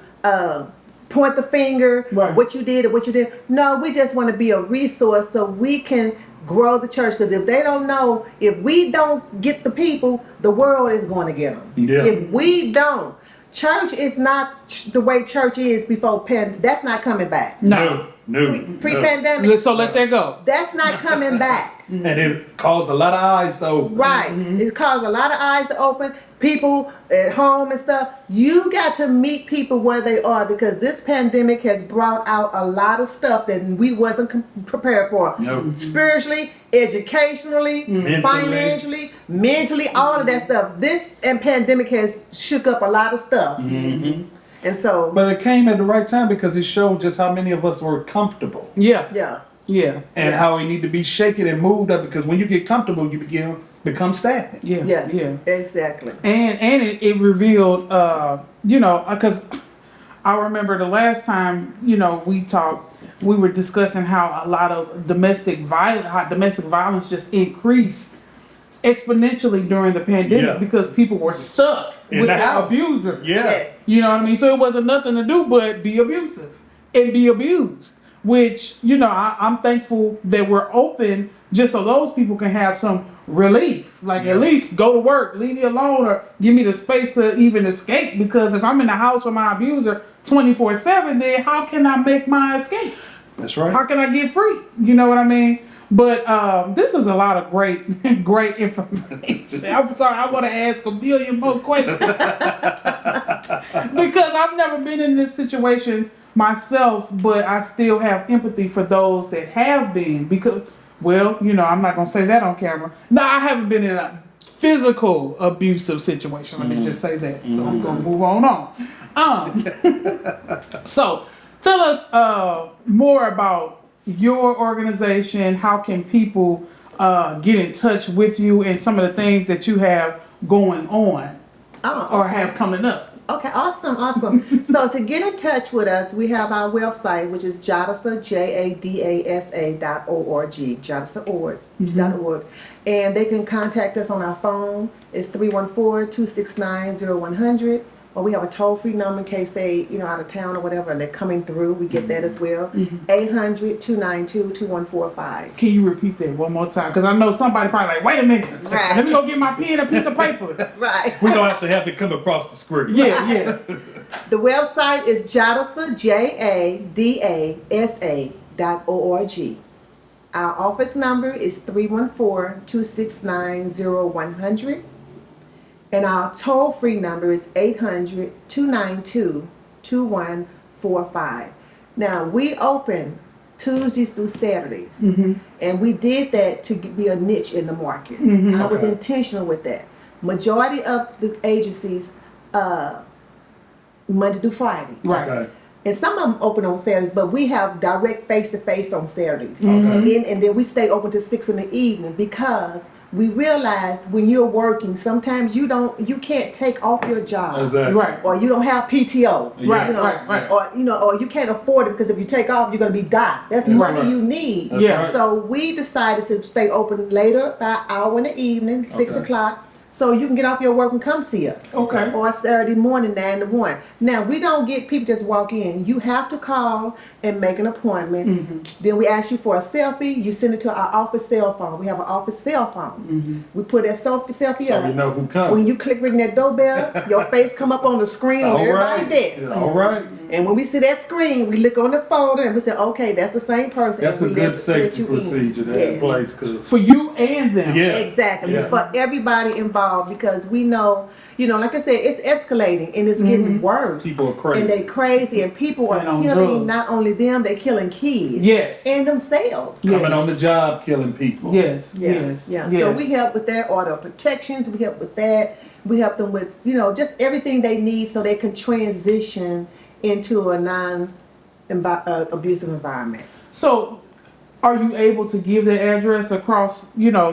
point the finger, Right. what you did or what you did. No, we just want to be a resource so we can grow the church. Because if they don't know, if we don't get the people, the world is going to get them. Yeah. If we don't, church is not the way church is before that's not coming back. No. Pre-pandemic, So let that go. that's not coming back. And it caused a lot of eyes to open. Right. It caused a lot of eyes to open. People at home and stuff. You got to meet people where they are, because this pandemic has brought out a lot of stuff that we wasn't prepared for. No. Spiritually, educationally, financially, mentally, all of that stuff. This pandemic has shook up a lot of stuff. And so, But it came at the right time, because it showed just how many of us were comfortable Yeah. yeah. Yeah. and Yeah. how we need to be shaken and moved up, because when you get comfortable, you become stagnant. Yeah. Yes. Yeah. Exactly. And it revealed, you know, because I remember the last time, you know, we talked, we were discussing how a lot of domestic violence just increased exponentially during the pandemic, Yeah. because people were stuck In with the their house. abuser. Yeah. Yes. You know what I mean? So it wasn't nothing to do but be abusive and be abused, which, you know, I'm thankful that we're open just so those people can have some relief. Like, at least go to work, leave me alone, or give me the space to even escape. Because if I'm in the house with my abuser 24/7, then how can I make my escape? That's right. How can I get free? You know what I mean? But this is a lot of great information. I'm sorry, I want to ask a million more questions. Because I've never been in this situation myself, but I still have empathy for those that have been. Because, well, you know, I'm not going to say that on camera. No, I haven't been in a physical abusive situation. Let me just say that. So I'm going to move on. So tell us more about your organization. How can people get in touch with you and some of the things that you have going on or have coming up? Okay, awesome. So to get in touch with us, we have our website, which is JADASA, JADASA.org, JADASA.org. And they can contact us on our phone. It's 314-269-0100. Or we have a toll-free number in case they, out of town or whatever, and they're coming through. We get that as well. 800-292-2145. Can you repeat that one more time? Because I know somebody probably like, wait a minute. Right. Let me go get my pen and a piece of paper. Right. We don't have to have it come across the screen. Yeah. The website is JADASA, JADASA.org. Our office number is 314-269-0100. And our toll-free number is 800-292-2145. Now, we open Tuesdays through Saturdays. And we did that to be a niche in the market. I was intentional with that. Majority of the agencies, Monday through Friday. Right. Okay. And some of them open on Saturdays, but we have direct face-to-face on Saturdays. And then we stay open to 6 in the evening because we realize when you're working, sometimes you can't take off your job. Exactly. Right. Or you don't have PTO. Right, right. Or or you can't afford it because if you take off, you're gonna be docked. That's That's money right. you need. That's Yeah. right. So we decided to stay open later, by an hour in the evening, 6 Okay. o'clock. So you can get off your work and come see us. Okay. Or Saturday morning, 9 to 1. Now, we don't get people just walk in. You have to call and make an appointment. Then we ask you for a selfie. You send it to our office cell phone. We have an office cell phone. We put that selfie So up. you know who comes. When you ring that doorbell, your face come up on the screen on All everybody's right. desk. All right. And when we see that screen, we look on the folder and we say, okay, that's the same person. That's a and we good let safety you in. procedure to have in Yes. place. Cause For you and them. yeah. Exactly. It's Yeah. for everybody involved because we know, like I said, it's escalating and it's getting worse. People are crazy. And they crazy and people are And on killing drugs. not only them, they're killing kids. Yes. And themselves. Coming on the job, killing people. Yes. Yeah. Yes. Yeah. Yes. So we help with that, order protections, we help with that. We help them with, just everything they need so they can transition into a non-abusive environment. So, are you able to give the address across,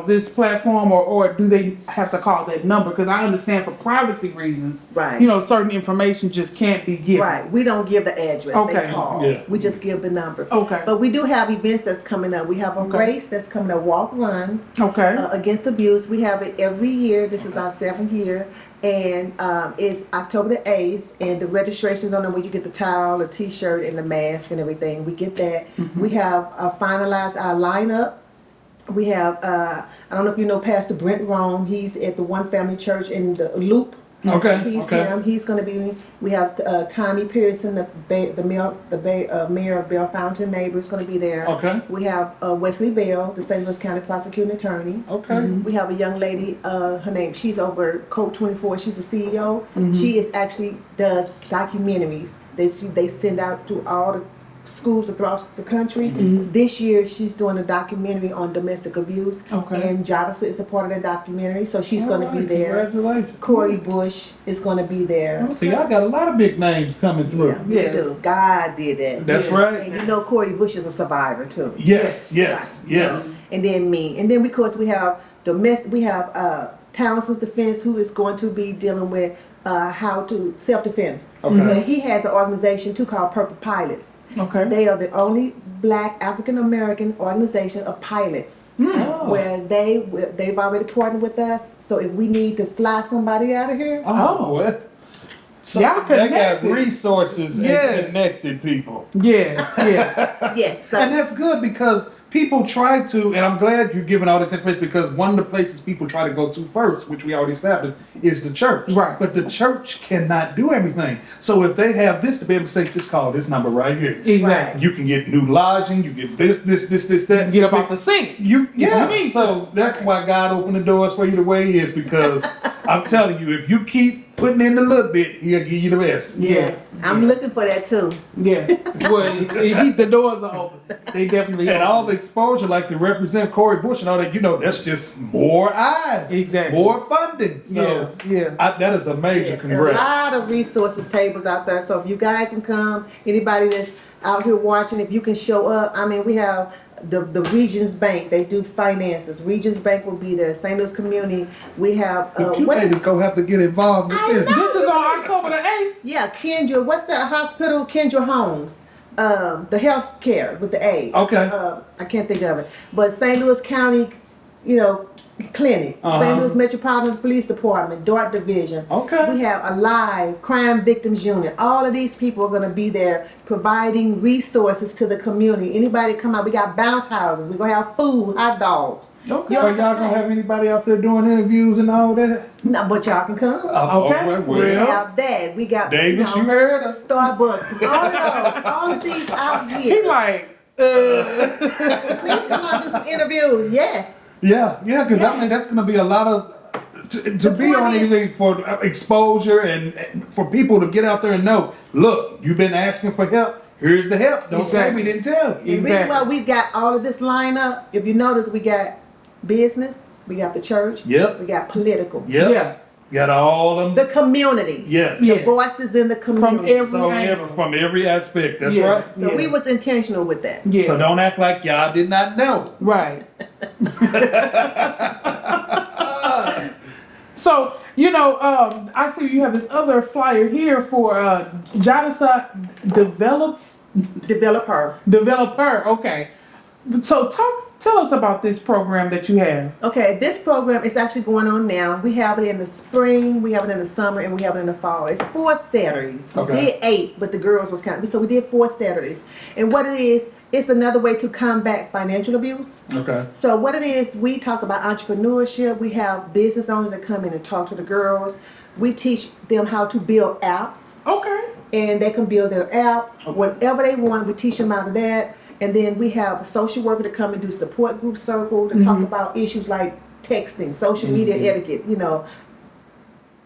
this platform, or do they have to call that number? Because I understand for privacy reasons, Right. Certain information just can't be given. Right. We don't give the address. Okay. They call. Yeah. We just give the number. Okay. But we do have events that's coming up. We have a Okay. race that's coming up, walk run Okay. against abuse. We have it every year. This is our 7th year. And it's October the 8th. And the registration's on there where you get the towel, the t-shirt, and the mask and everything. We get that. We have finalized our lineup. We have, I don't know if you know Pastor Brent Rome. He's at the One Family Church in the Loop. Okay. He's Okay. him. He's going to be. We have Tommy Pearson, the mayor of Bell Fountain neighbor, is going to be there. Okay. We have Wesley Bell, the St. Louis County prosecuting attorney. Okay. We have a young lady. Her name. She's over Code 24. She's a CEO. She does documentaries. They send out to all the schools across the country. This year she's doing a documentary on domestic abuse. Okay. And JADASA is a part of that documentary, so she's going to be there. Congratulations. Corey Bush is going to be there. So y'all got a lot of big names coming through. Yeah, we Yeah. do. God did that. That's Yeah. right. And Corey Bush is a survivor too. Yes. Yes. Right. Yes. So, and then me. And then of course we have Townsend's Defense, who is going to be dealing with how to self-defense. Okay. And he has an organization too called Purple Pilots. Okay. They are the only Black African American organization of pilots, Oh. where they've already partnered with us. So if we need to fly somebody out of here, Oh, what? So Y'all they got connected. resources Yes. and connected people. Yes. Yes. yes. So, And that's good because people try to, and I'm glad you're giving all this information because one of the places people try to go to first, which we already established, is the church. Right. But the church cannot do everything. So if they have this to be able to say, just call this number right here. Exactly. You can get new lodging, you get this, that. Get up off the seat. You you need so that's why God opened the doors for you the way He is because I'm telling you, if you keep putting in a little bit, He'll give you the rest. yes, I'm looking for that too. Yeah. Well, the doors are open. They definitely And are. all the exposure, like to represent Corey Bush and all that, that's just more eyes, Exactly. more funding. So Yeah. that is a major A congrats. lot of resources tables out there. So if you guys can come, anybody that's out here watching, if you can show up. I mean, we have the Regions Bank, they do finances. Regions Bank will be there. St. Louis Community, we have, You ladies gonna have to get involved with this. This is on October the 8th. yeah, Kendra, what's that hospital? Kendra Homes. The health care with the A. Okay. I can't think of it. But St. Louis County, clinic, Uh-huh. St. Louis Metropolitan Police Department, DART Division. Okay. We have a live crime victims unit. All of these people are going to be there providing resources to the community. Anybody come out, we got bounce houses. We're going to have food, hot dogs. Okay. Are y'all gonna have anybody out there doing interviews and all that? No, but y'all can come. Okay. We Well, have that. We got Davis, you heard us. Starbucks. All of these out He here. like, Please come out and do some interviews. Yes. Yeah, because I mean that's gonna be a lot of to be on anything for exposure and for people to get out there and know. Look, you've been asking for help. Here's the help. Don't say we didn't tell you. The reason why we've got all of this lineup, if you notice, we got business, we got the church, Yep. we got political, Yep. yeah, Got all of them. the community, Yes. the Yeah. voices in the community. every So angle. from every aspect. That's Yeah. right. So we was intentional with that. Yeah, So don't act like y'all did not know. right. So, I see you have this other flyer here for JADASA developer. Okay. So tell us about this program that you have. Okay, this program is actually going on now. We have it in the spring, we have it in the summer, and we have it in the fall. It's 4 Saturdays. We Okay. did 8, but the girls was kind of, so we did 4 Saturdays. And what it is, it's another way to combat financial abuse. Okay. So what it is, we talk about entrepreneurship. We have business owners that come in and talk to the girls. We teach them how to build apps, Okay. and they can build their app whatever they want. We teach them how to that, and then we have a social worker to come and do support group circle to talk about issues like texting, social media etiquette,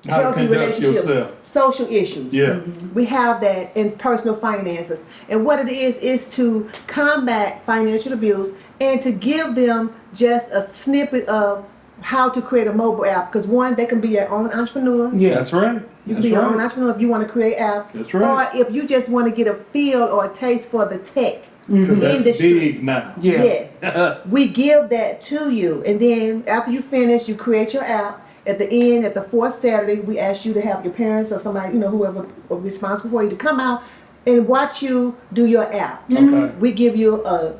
How to healthy conduct relationships, yourself. social issues. Yeah. We have that in personal finances. And what it is to combat financial abuse and to give them just a snippet of how to create a mobile app. Because one, they can be your own entrepreneur. Yeah. That's right. You can That's be your own right. entrepreneur if you want to create apps. That's right. Or if you just want to get a feel or a taste for the tech Because that's industry. big now. Yeah. Yes. We give that to you. And then after you finish, you create your app. At the end, at the 4th Saturday, we ask you to have your parents or somebody, whoever is responsible for you to come out and watch you do your app. Okay. We give you a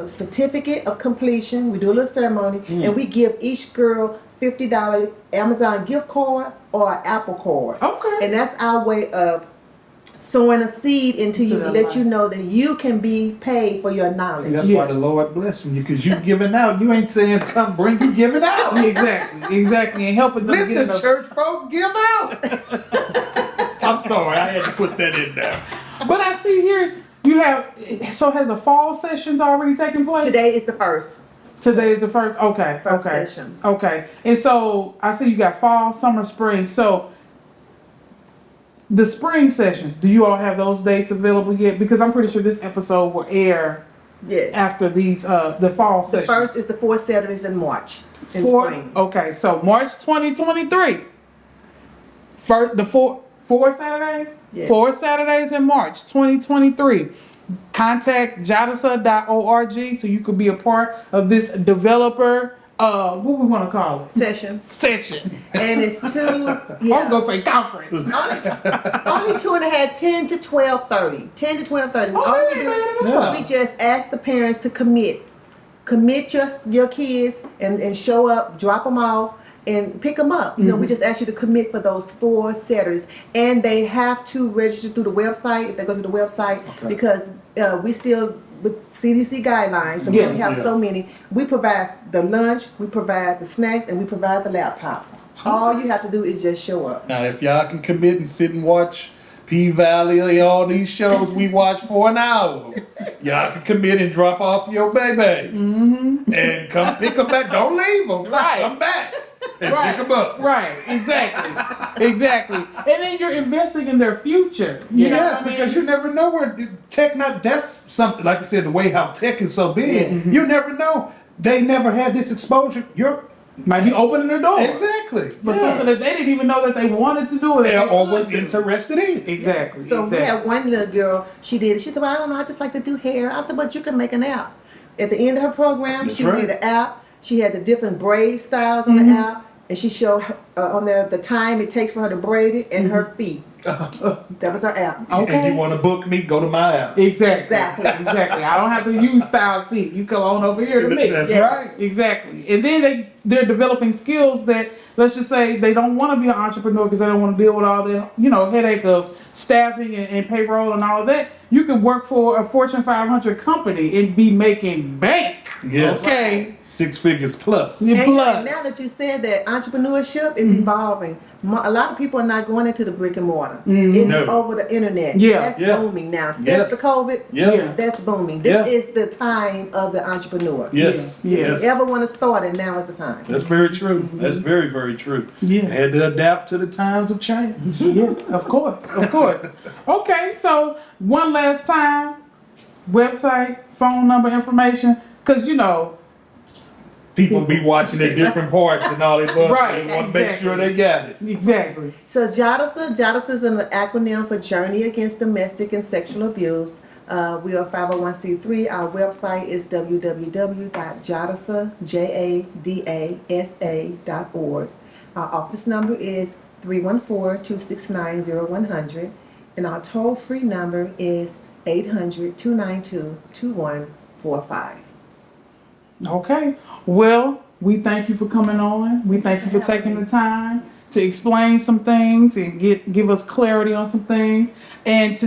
certificate of completion. We do a little ceremony, and we give each girl $50 Amazon gift card or an Apple card. Okay. And that's our way of sowing a seed into you to their let life. you know that you can be paid for your See, knowledge. that's Yeah. why the Lord blessing you, because you giving out. You ain't saying come bring, you giving out. Exactly. And helping them get Listen, enough. church folk, give out. I'm sorry, I had to put that in there. But I see here you have, so has the fall sessions already taken place? Today is the first. Today is the first, okay. First okay. session. Okay. And so I see you got fall, summer, spring. So the spring sessions, do you all have those dates available yet? Because I'm pretty sure this episode will air Yes. after these, the fall The sessions. first is the 4 Saturdays in March. In spring. Okay, so March 2023. Four Saturdays? Yes. 4 Saturdays in March 2023. Contact jadasa.org so you could be a part of this developer, what we want to call it? Session. Session. And it's 2, I was yeah. going to say conference. Only 2.5, 10 to 12:30. 10 to 12:30. All we do, Yeah. we just ask the parents to commit. Commit your kids and show up, drop them off, and pick them up. We just ask you to commit for those 4 Saturdays. And they have to register through the website, if they go to the website, because we still, with CDC guidelines, and we only have so many, we provide the lunch, we provide the snacks, and we provide the laptop. All you have to do is just show up. Now, if y'all can commit and sit and watch P-Valley, all these shows we watch for an hour, y'all can commit and drop off your babies and come pick them back. Don't leave them. Right. Come back and Right. pick them up. Right, exactly. And then you're investing in their future. You know Yes, what I mean? because you never know where tech, that's something, like I said, the way how tech is so big, Yes. you never know. They never had this exposure. Might be opening their door. Exactly. For something that they didn't even know that they wanted to do. Or was interested in. Exactly. So we exactly. had one little girl, she said, well, I don't know, I just like to do hair. I said, but you can make an app. at the end of her program, That's she right. made an app. She had the different braid styles on the app, and she showed her, on there the time it takes for her to braid it and her feet. That was her app. Okay. And you want to book me? Go to my app. Exactly. Exactly. Exactly. I don't have to use Style Seat. You come on over here to me. That's Yes. right. Exactly. And then they're developing skills that, let's just say, they don't want to be an entrepreneur because they don't want to deal with all the, headache of staffing and payroll and all of that. You can work for a Fortune 500 company and be making bank. Yes. Okay. 6 figures plus. Yeah. And Plus. now that you said that, entrepreneurship is evolving. A lot of people are not going into the brick and mortar. It's No. over the internet. Yeah. That's Yeah. booming now. Since Yes. the COVID, Yeah. that's booming. This Yeah. is the time of the entrepreneur. Yes. Yeah. If Yes. you ever want to start it, now is the time. That's very true. That's very, very true. Yeah. Had to adapt to the times of change. Yeah, of course, of course. Okay, so one last time, website, phone number, information, because People be watching at different parts and all that, but Right, they want to make sure they got it. exactly. So JADASA is an acronym for Journey Against Domestic and Sexual Abuse. We are 501c3. Our website is www.jadasa.org. Our office number is 314-269-0100. And our toll-free number is 800-292-2145. Okay, well, we thank you for coming on. We thank you for taking the time to explain some things and give us clarity on some things. And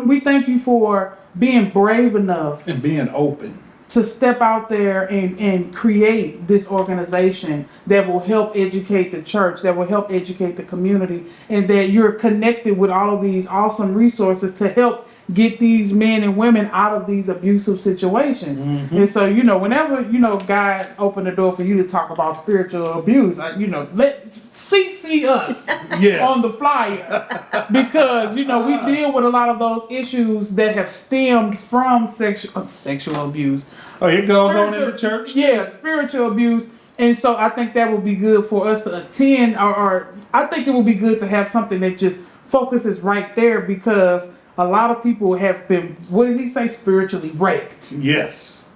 we thank you for being brave enough And being open. to step out there and create this organization that will help educate the church, that will help educate the community, and that you're connected with all of these awesome resources to help get these men and women out of these abusive situations. And so, whenever, God opened the door for you to talk about spiritual abuse, let CC us Yes. on the flyer because, we deal with a lot of those issues that have stemmed from sexual abuse. Oh, it goes on in the church. Yeah, spiritual abuse. And so I think that would be good for us to attend, or I think it would be good to have something that just focuses right there because a lot of people have been, what did he say, spiritually raped. Yes.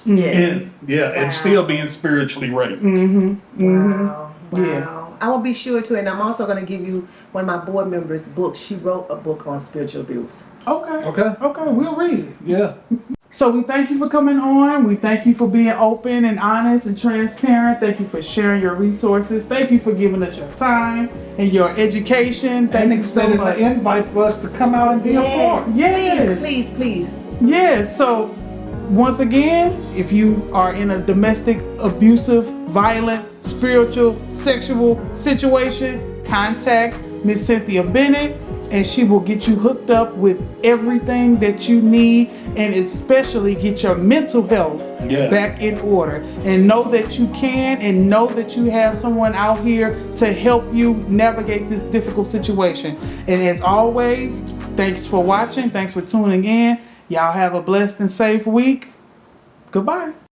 Yes. And still being spiritually raped. Wow. Yeah. I will be sure to, and I'm also going to give you one of my board members' books. She wrote a book on spiritual abuse. Okay, we'll read it. Yeah. So we thank you for coming on. We thank you for being open and honest and transparent. Thank you for sharing your resources. Thank you for giving us your time and your education. Thank And you so extending much. the invite for us to come out and be a part. Yes. Please. Yes. So once again, if you are in a domestic, abusive, violent, spiritual, sexual situation, contact Miss Cynthia Bennett and she will get you hooked up with everything that you need and especially get your mental health back in order. And know that you can, and know that you have someone out here to help you navigate this difficult situation. And as always, thanks for watching. Thanks for tuning in. Y'all have a blessed and safe week. Goodbye.